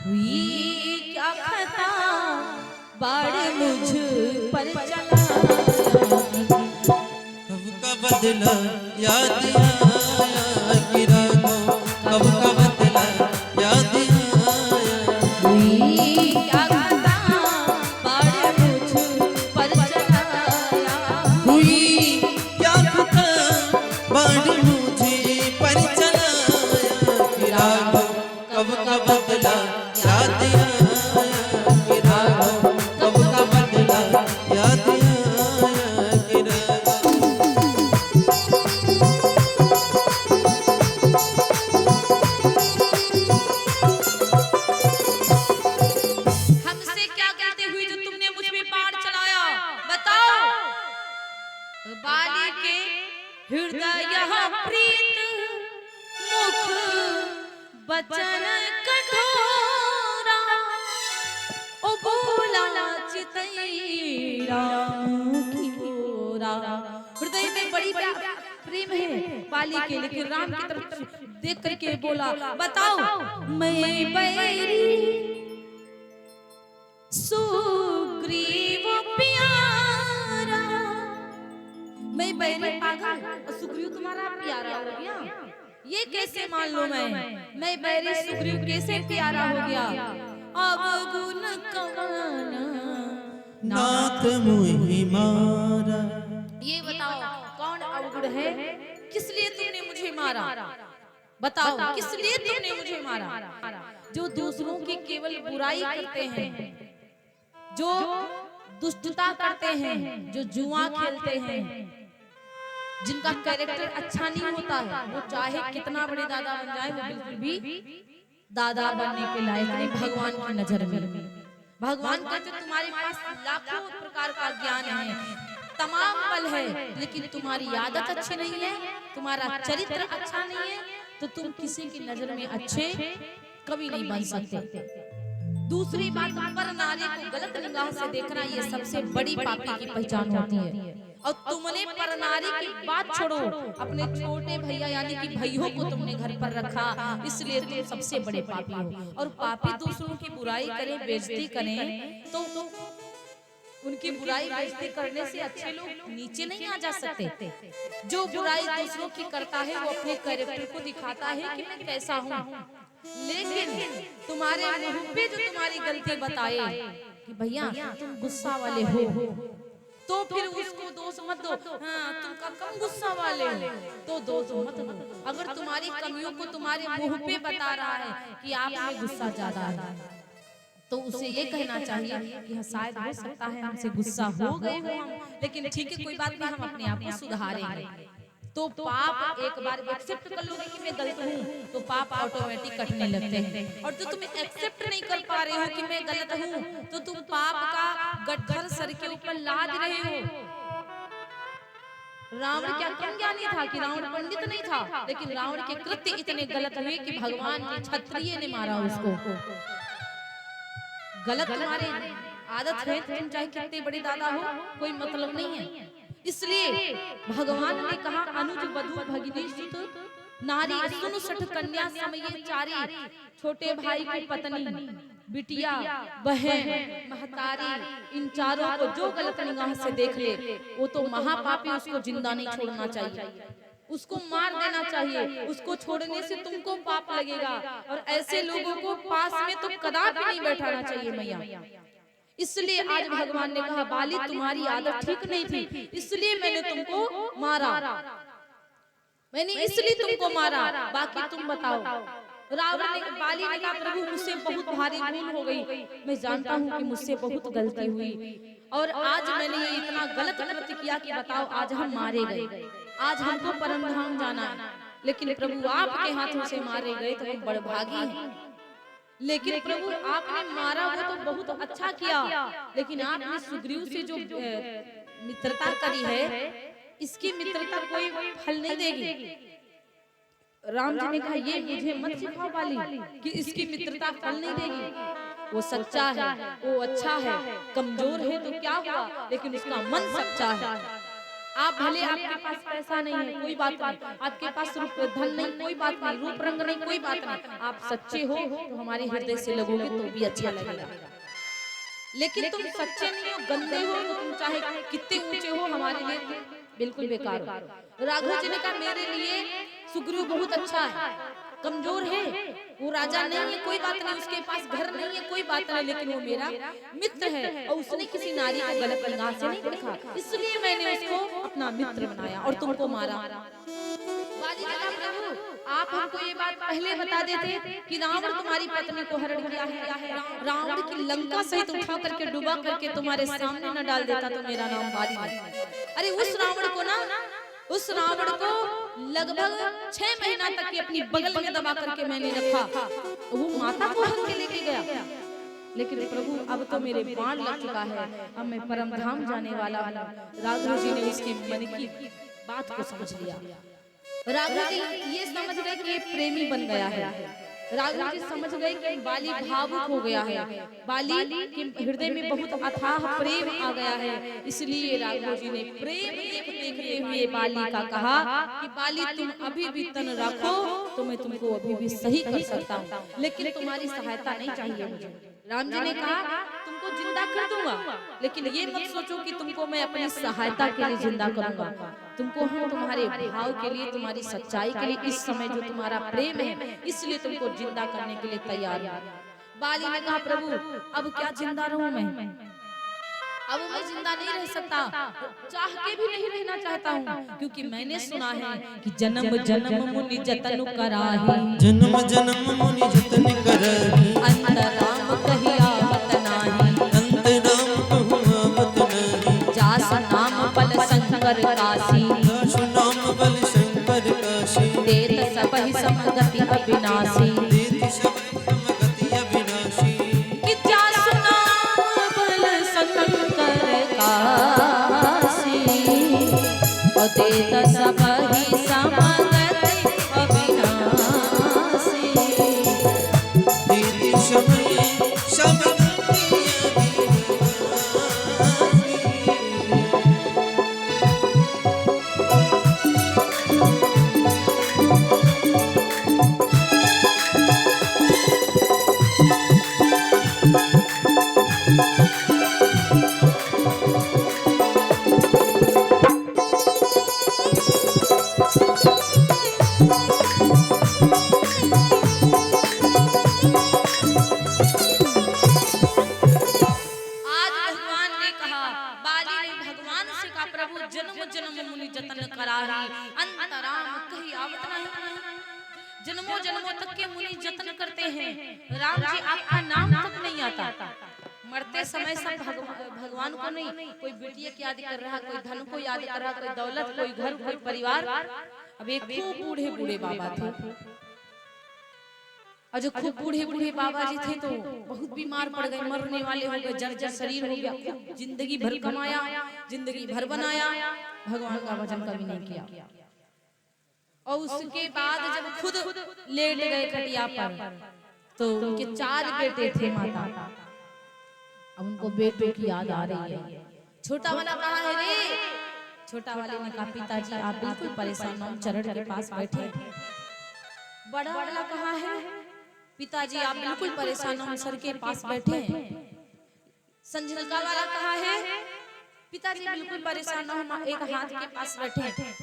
हुई क्या खता बाढ़ मुझ पर चलाया, कब का बदला याद आया गिरा दो, कब का बदला याद आया। हुई क्या खता बाढ़ मुझ पर चलाया, हुई क्या खता बाढ़ मुझे पर चलाया गिरा दो, कब का बदला याद आया गिरा दो, कब का बदला याद आया गिरा दो। हमसे क्या गलती हुई जो तुमने मुझ पे बाण चलाया, बताओ। बाली के हृदय प्रीत मुख बचन कठोरा, ओ बोला चितैया की ओरा। हृदय में बड़ी प्रेम है बाली के, लेकिन राम की तरफ देख करके बोला, बताओ मैं बैरी सुग्रीव प्यारा, मैं बैरी पागल और सुग्रीव तुम्हारा प्यारा हो गया, ये कैसे मान लो मैं बैरी सुग्रीव कैसे प्यारा हो गया। अवगुण कवन नाथ मुहि मारा। ये बताओ कौन अवगुण है, किस लिए तुमने मुझे मारा, बताओ किस लिए तुमने मुझे मारा। जो दूसरों की केवल बुराई करते हैं, जो दुष्टता करते हैं, जो जुआ खेलते हैं, जिनका कैरेक्टर अच्छा नहीं होता है, वो चाहे कितना बड़े दादा बन जाए वो बिल्कुल भी दादा बनने के लायक नहीं भगवान की नजर में। भगवान का जो तुम्हारे पास लाखों प्रकार का ज्ञान है, तमाम बल है, लेकिन तुम्हारी आदत अच्छी नहीं है, तुम्हारा चरित्र अच्छा नहीं है, तो तुम किसी की नजर में अच्छे कभी नहीं बन सकते। दूसरी बात, पर नारी को गलत निगाह से देखना ये सबसे बड़ी पापी की पहचान होती है। और तुमने पर नारी की बात छोड़ो, अपने छोटे भैया यानी कि भाइयों को तुमने घर पर रखा, इसलिए तुम सबसे बड़े पापी हो। और पापी दूसरों की बुराई करें, बेइज्जती करें, तो उनकी बुराई बेइज्जती करने से अच्छे लोग नीचे नहीं आ जा सकते। जो बुराई दूसरों की करता है वो अपने कैरेक्टर को दिखाता है कि मैं कैसा हूँ, लेकिन तुम्हारे मुंह पे जो तुम्हारी गलती बताए कि भैया तुम गुस्सा वाले हो, तो फिर उसको दोष मत दो। हाँ, तुम कम गुस्सा वाले हो तो दोष मत दो। अगर तुम्हारी कमियों को तुम्हारे मुंह पे बता रहा है कि आप में गुस्सा ज्यादा है, तो उसे ये कहना चाहिए कि हाँ शायद हो सकता है हमसे गुस्सा हो गए हो हम, लेकिन ठीक है कोई बात नहीं, हम अपने आप को सुधारेंगे। तो पाप एक बार एक्सेप्ट कर लोगे कि मैं गलत हूँ, तो पाप ऑटोमेटिक कटने लगते हैं। और जो तुम एक्सेप्ट नहीं कर पा रहे हो कि मैं गलत हूँ, तो तुम पाप का गट्ठर सर के ऊपर लाद रहे हो। रावण क्या कम ज्ञानी था कि रावण पंडित नहीं था, लेकिन रावण के कृत्य इतने गलत हुए कि भगवान ने क्षत्रिय ने मारा उसको। गलत तुम्हारी आदत है, तुम चाहे कितने बड़े दादा हो कोई मतलब नहीं है। इसलिए भगवान ने कहा, अनुज वधु भगिनी सुत नारी सुन सठ कन्या समये चारी, छोटे भाई की पत्नी, बिटिया, बहन, महतारी, इन चारों को जो गलत निगाह से देख ले वो तो महापापी, उसको जिंदा नहीं छोड़ना चाहिए, उसको मार देना चाहिए। उसको छोड़ने से तुमको पाप लगेगा, और ऐसे लोगों को पास में तो कदापि नहीं बैठाना चाहिए मैया। इसलिए आज भगवान ने कहा, बाली तुम्हारी आदत ठीक नहीं थी, इसलिए मैंने तुमको मारा, मैंने इसलिए तुमको मारा, बाकी तुम बताओ। रावण ने, बाली ने कहा, प्रभु मुझसे बहुत भारी भूल हो गई, मैं जानता हूँ कि मुझसे बहुत गलती हुई, और आज मैंने ये इतना गलत कृत्य किया कि बताओ आज हम मारे गए, आज हमको परमधाम जाना है, लेकिन प्रभु आपके हाथों से मारे गए तो हम बड़भागी हैं। लेकिन प्रभु आपने मारा वो तो बहुत अच्छा किया, लेकिन आपने सुग्रीव से जो मित्रता करी है, इसकी मित्रता कोई फल नहीं देगी। राम जी ने कहा, ये मुझे मत सिखाओ बाली कि इसकी मित्रता फल नहीं देगी। वो सच्चा है, वो अच्छा है, कमजोर है तो क्या हुआ, लेकिन उसका मन सच्चा है। आप भले आपके पास पैसा नहीं है कोई बात नहीं, आपके पास धन नहीं कोई बात नहीं, रूप रंग नहीं कोई बात नहीं, आप सच्चे हो तो हमारे हृदय से लगोगे तो भी अच्छा लगेगा। लेकिन तुम सच्चे नहीं हो, गंदे हो, तो तुम चाहे कितने ऊंचे हो हमारे लिए बिल्कुल बेकार हो। राघव जी ने कहा मेरे लिए सुग्रीव बहुत अच्छा है, कमजोर है, वो राजा नहीं है कोई बात नहीं, उसके पास घर नहीं है कोई बात नहीं, लेकिन वो मेरा मित्र है और उसने किसी नारी को गलत निगाह से नहीं देखा, इसलिए मैंने उसको अपना मित्र बनाया और तुमको मारा। बाली ने कहा प्रभु आप हमको ये बात पहले बता देते कि रावण तुम्हारी पत्नी को हरण किया है, रावण की लंका सहित उठा करके डुबा करके तुम्हारे सामने न डाल देता तो मेरा नाम बाली नहीं। अरे उस रावण को ना, उस रावण को लगभग 6 महीना तक के अपनी बगल में दबा करके मैंने रखा, वो माता को हरण के लेके गया, लेकिन प्रभु अब तो मेरे बाण लग चुका है, अब मैं परम धाम जाने वाला हूं। राघव जी ने उसके मन की बात को समझ लिया। राघव जी ये समझ गए कि ये प्रेमी बन गया है, राघव जी समझ गए कि बाली भावुक हो गया है, बाली के हृदय में बहुत अथाह प्रेम आ गया है, इसलिए राघव जी ने प्रेम देखते हुए बाली का कहा कि बाली तुम अभी भी तन रखो तो मैं तुमको अभी भी सही कर सकता हूँ, लेकिन तुम्हारी सहायता नहीं चाहिए मुझे। राम जी ने कहा तुमको जिंदा कर दूंगा, लेकिन ये मत सोचो कि तुमको मैं अपनी सहायता के लिए जिंदा करूंगा, तुमको हम तुम्हारे भाव के लिए, तुम्हारी सच्चाई के लिए, इस समय जो तुम्हारा प्रेम है इसलिए तुमको जिंदा करने के लिए तैयार हूं। बाली ने कहा प्रभु अब क्या जिंदा रहूं मैं, अब मैं जिंदा नहीं रह सकता, चाह के भी नहीं रहना चाहता हूँ, क्योंकि मैंने सुना है कि जन्म जन्म मुनि जतन कराही, जन्म जन्म मुनि जतन करही, अंत राम कहिया मत नाही, अंत राम कहु मत नहीं, जास नाम बल शंकर काशी, जासु नाम बल शंकर काशी, देत सबहि समगति अविनाशी, देति सब समगति अविनाशी, कि जासु नाम बल शंकर काशी, और देत सबहि समगति अविनाशी, देति समय समगति अविनाशी। जन्मों जन्मों तक के मुनि जतन करते हैं, राम जी आपका नाम तक नहीं आता, मरते समय सब भगवान को नहीं, कोई बेटिया की याद कर रहा, कोई धन को याद कर रहा, कोई दौलत, कोई घर, कोई परिवार। अब एक खूब बूढ़े बूढ़े बाबा थे, और जो खूब बूढ़े बूढ़े बाबा जी थे तो बहुत बीमार पड़ गए, मरने वाले हो गए, जर्जर शरीर हो गया, खूब जिंदगी भर कमाया, जिंदगी भर बनाया, भगवान का भजन कभी नहीं किया। और उसके बाद जब खुद लेट गए खटिया पर तो उनके 4 बेटे थे माता, अब उनको बेटों की याद आ रही है। छोटा वाला कहाँ है रे? छोटा वाले ने कहा पिताजी आप बिल्कुल परेशान हो, चरण के पास बैठे। बड़ा वाला कहाँ है? पिताजी आप बिल्कुल परेशान हो, सर के पास बैठे हैं। संजनका वाला कहाँ है? पिताजी बिल्कुल परेशान हो, हम एक हाथ के पास बैठे।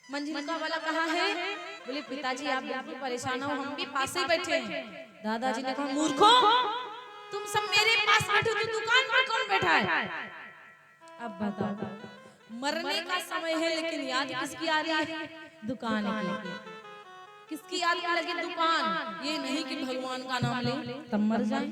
मंजिलका वाला कहाँ है? बोले पिताजी आप बिल्कुल परेशान हो, हम भी पास ही बैठे हैं। दादाजी ने कहा मूर्खों, तुम सब मेरे पास बैठे तो दुकान पर कौन बैठा है? अब बताओ, मरने का समय है लेकिन याद किसकी आ रही है? दुकान की। किसकी याद में लगी? दुकान। ये नहीं कि भगवान का नाम ले तब मर जाए।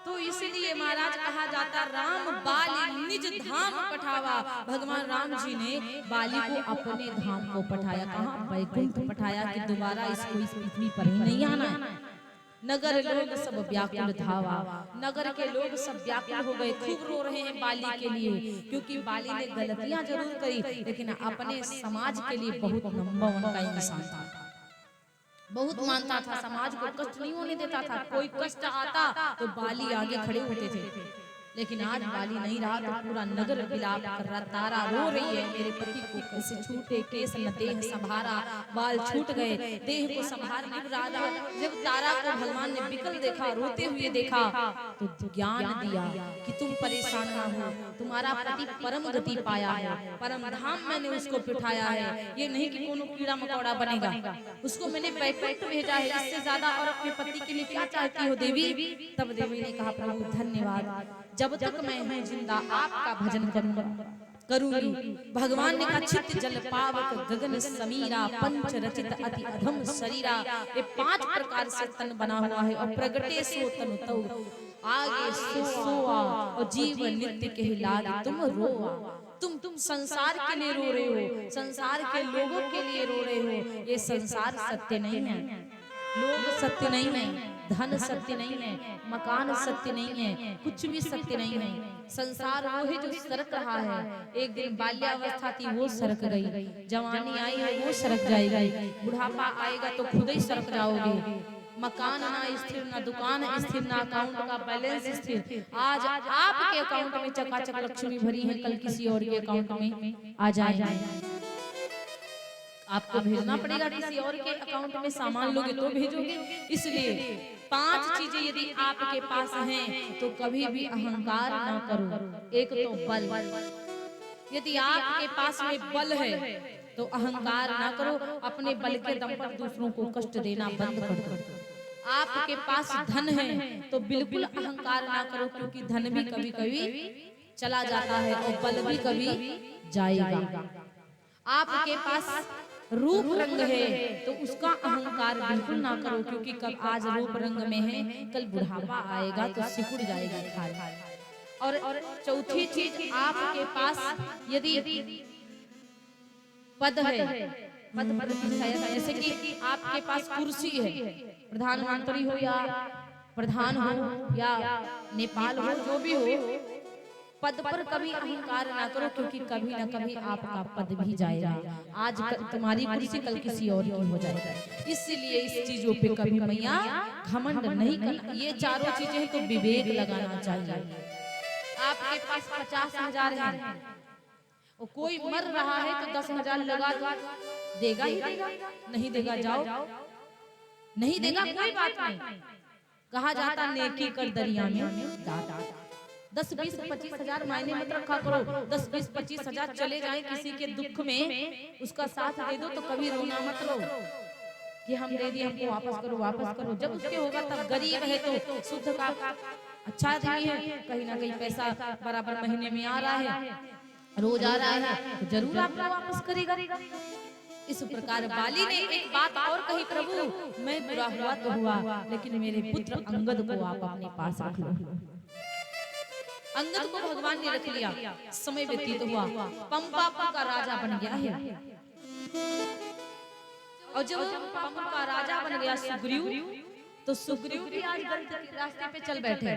तो इसीलिए महाराज कहा जाता राम बाली निज धाम पठावा। भगवान राम जी ने बाली को अपने धाम को पठाया, कहाँ? वैकुंठ पठाया कि दोबारा इसको इस पृथ्वी पर ही नहीं आना है। नगर लोग सब व्याकुल धावा, नगर के लोग सब व्याकुल हो गए, खूब रो रहे हैं बाली के लिए, क्योंकि बाली ने गलतियां जरूर करी लेकिन अपने समाज के लिए बहुत नंबर वन का इंसान था, बहुत मानता था, समाज को कष्ट नहीं होने देता था। कोई कष्ट आता तो बाली आगे खड़े होते थे। लेकिन आज बाली नहीं रहा तो पूरा नगर विलाप कर रहा। तारा रो रही है, मेरे पति को कैसे छूटे, केस न देह संभारा, बाल छूट गए, देह को संभार नहीं रहा। जब तारा को भगवान ने बिकल देखा, रोते हुए देखा, तो ज्ञान दिया कि तुम परेशान ना हो, तुम्हारा पति परम गति पाया है, परम धाम मैंने उसको बिठाया है। ये नहीं कि कोनो कीड़ा मकोड़ा बनेगा, उसको मैंने बैकुंठ भेजा है। इससे ज्यादा और अपने पति के लिए क्या चाहती हो देवी? तब देवी ने कहा, प्रभु धन्यवाद, जब तक मैं हूँ जिंदा आपका भजन करूंगी। भगवान ने कहा, चित्त जल पावक गगन समीरा, पंच रचित अति अधम शरीरा। ये 5 प्रकार से तन बना हुआ है, और प्रगटे सो तनु तौ, आगे सो सोआ, और जीव नित्य के लाग तुम रोआ। तुम संसार के लिए रो रहे हो, संसार के लोगों के लिए रो रहे हो। ये संसार सत्य नहीं है, लोग सत्य नहीं है, धन सत्य नहीं है, मकान सत्य नहीं है, कुछ भी सत्य नहीं है। संसार वो है जो सरक रहा है। एक दिन बाल्यावस्था थी, वो सरक गई, जवानी आई है, वो सरक जाएगी, बुढ़ापा आएगा तो खुद ही सरक जाओगे। मकान ना स्थिर, ना दुकान स्थिर, ना अकाउंट का बैलेंस स्थिर। आज आपके अकाउंट में चकाचक लक्ष्मी भरी है, कल किसी और के अकाउंट में आ जाएगी। आपको भेजना पड़ेगा किसी और के अकाउंट में, सामान लोगे तो भेजोगे। इसलिए 5 चीजें यदि आपके पास हैं तो कभी भी अहंकार ना करो। एक तो बल, यदि आपके पास में बल है तो अहंकार ना करो, अपने बल के दम पर दूसरों को कष्ट देना बंद कर दो। आपके पास धन है तो बिल्कुल अहंकार ना करो, क्योंकि धन भी कभी कभी चला जाता है और बल भी कभी जाएगा। आपके पास रूप रंग है तो उसका अहंकार बिल्कुल ना करो, क्योंकि कब आज रूप रंग में है, कल बुढ़ापा आएगा तो सिकुड़ जाएगा खाल। और चौथी चीज, आपके पास यदि पद है, पद प्रतिष्ठा, जैसे कि आपके पास कुर्सी है, प्रधानमंत्री हो या प्रधान हो या नेपाल हो, जो भी हो, पद पर कभी अहंकार ना करो, क्योंकि कभी ना कभी आपका पद भी जाएगा। आज तुम्हारी कुर्सी कल किसी और की हो जाएगा। इसलिए इस चीजों पे कभी मैया घमंड नहीं करना। ये चारों चीजें तो विवेक लगाना चाहिए। आपके पास 50,000 है और कोई मर रहा है तो 10,000 लगा देगा ही देगा, नहीं देगा जाओ, नहीं देगा कोई बात नहीं। कहा जाता नेकी कर दरिया में डाल। 10, 20, 25,000 मायने मत रखा करो। 10, 20, 25,000 चले जाए किसी के दुख में, उसका साथ दे दो तो कभी रोना मत रो कि हम दे दिए, हमको वापस करो वापस करो। जब उसके होगा तब गरीब है तो शुद्ध का अच्छा आदमी है, कहीं ना कहीं पैसा बराबर महीने में आ रहा है, रोज आ रहा है, तो जरूर आपको वापस करेगा। इस प्रकार बाली ने एक बात और कही, प्रभु मैं बुरा हुआ तो हुआ, लेकिन मेरे पुत्र अंगद को आप अपने पास रख लो। अंगद को भगवान ने रख लिया। समय व्यतीत हुआ, पंपापुर का राजा बन गया है। और जब पंपापुर का राजा बन गया सुग्रीव, तो सुग्रीव भी आज गलत रास्ते पे चल बैठे।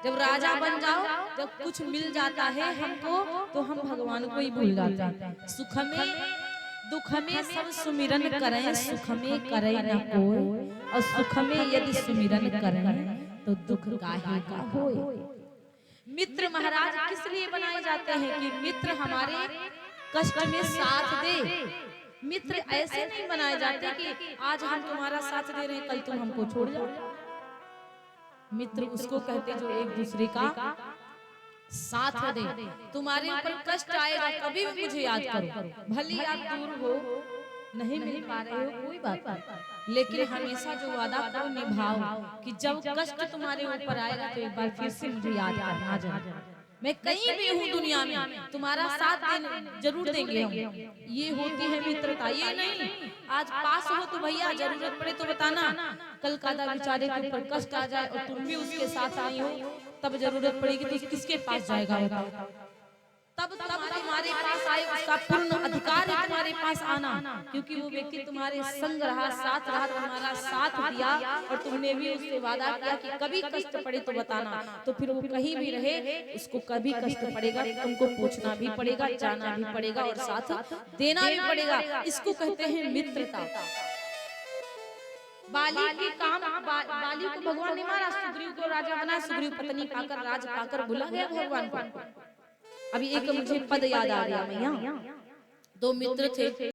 जब राजा बन जाओ, जब कुछ मिल जाता है हमको, तो हम भगवान को ही भूल जाते हैं। सुख में दुख में सब सुमिरन करें, सुख में करे न कोई, और सुख में यदि सुमिरन करें तो दुख काहे का होए। मित्र महाराज किस लिए बनाए जाते हैं कि मित्र हमारे कष्ट में साथ दे। मित्र ऐसे नहीं बनाए जाते कि आज हम तुम्हारा साथ दे रहे हैं, कल तुम हमको छोड़ जाओ। मित्र उसको कहते जो एक दूसरे का साथ दे। तुम्हारे ऊपर कष्ट आएगा, कभी भी मुझे याद करो। भले आप दूर हो, नहीं मिल पा रहे हो, कोई बात नहीं, लेकिन हमेशा जो वादा करो निभाओ कि जब कष्ट तुम्हारे ऊपर आएगा तो एक बार फिर से मुझे याद करना जरूर। मैं कहीं भी हूँ दुनिया में, तुम्हारा साथ जरूर देंगे हम। ये होती है मित्रता। ये नहीं आज पास हो तो भैया जरूरत पड़े तो बताना, कल कादा बेचारे के ऊपर कष्ट आ जाए और तुम भी उसके साथ नहीं हो, तब जरूरत पड़ेगी तो किसके पास जाएगा बताओ। तब तुम्हारे पास आए, उसका पूर्ण अधिकार है तुम्हारे पास आना, क्योंकि वो व्यक्ति तुम्हारे संग रहा, साथ रहा, तुम्हारा साथ दिया, और तुमने भी उससे वादा किया कि कभी कष्ट पड़े तो बताना। तो फिर वो कहीं भी रहे, उसको कभी कष्ट पड़ेगा तुमको पूछना भी पड़ेगा, जाना भी पड़ेगा और साथ देना भी पड़ेगा। इसको कहते हैं मित्रता। बाली की बाली को भगवान ने मारा, सुग्रीव को राजा बना, सुग्रीव पत्नी पाकर राज पाकर भुला गया भगवान को। अभी एक मुझे पद याद आ गया मैया। दो मित्र थे,